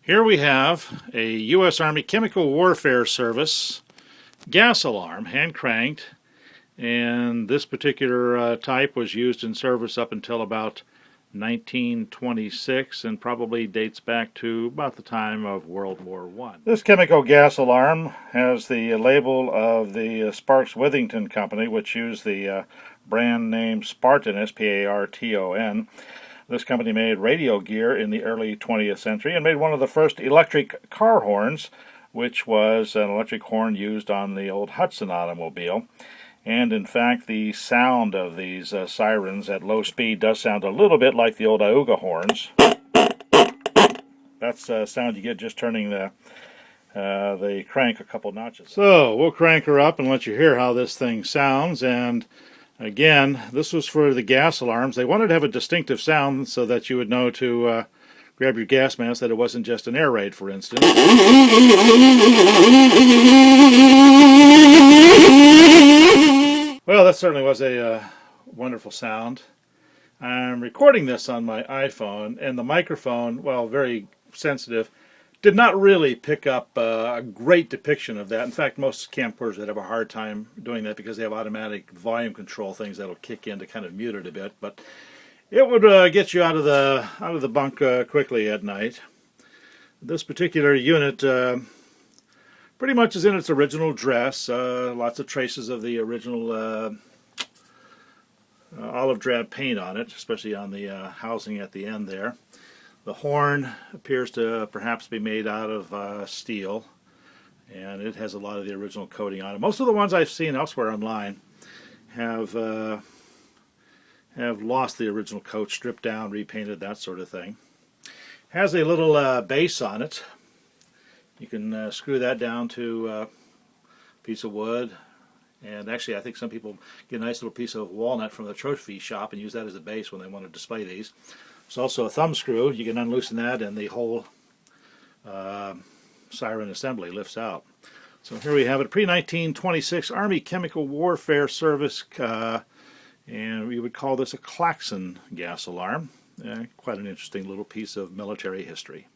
Here we have a U.S. Army Chemical Warfare Service gas alarm, hand cranked, and this particular type was used in service up until about 1926 and probably dates back to about the time of World War I. This chemical gas alarm has the label of the Sparks Withington Company, which used the brand name Sparton, S-P-A-R-T-O-N. This company made radio gear in the early 20th century and made one of the first electric car horns, which was an electric horn used on the old Hudson automobile. And in fact, the sound of these sirens at low speed does sound a little bit like the old Iuga horns. That's the sound you get just turning the crank a couple notches. So we'll crank her up and let you hear how this thing sounds. And again, this was for the gas alarms. They wanted to have a distinctive sound so that you would know to grab your gas mask, that it wasn't just an air raid, for instance. Well, that certainly was a wonderful sound. I'm recording this on my iPhone, and the microphone, while very sensitive, did not really pick up a great depiction of that. In fact, most camcorders would have a hard time doing that because they have automatic volume control things that'll kick in to kind of mute it a bit. But it would get you out of the bunk quickly at night. This particular unit pretty much is in its original dress. Lots of traces of the original olive drab paint on it, especially on the housing at the end there. The horn appears to perhaps be made out of steel, and it has a lot of the original coating on it. Most of the ones I've seen elsewhere online have lost the original coat, stripped down, repainted, that sort of thing. Has a little base on it. You can screw that down to a piece of wood, and actually I think some people get a nice little piece of walnut from the trophy shop and use that as a base when they want to display these. There's also a thumb screw. You can unloosen that and the whole Siren assembly lifts out. So here we have it, pre-1926 Army Chemical Warfare Service, and we would call this a klaxon gas alarm. Quite an interesting little piece of military history.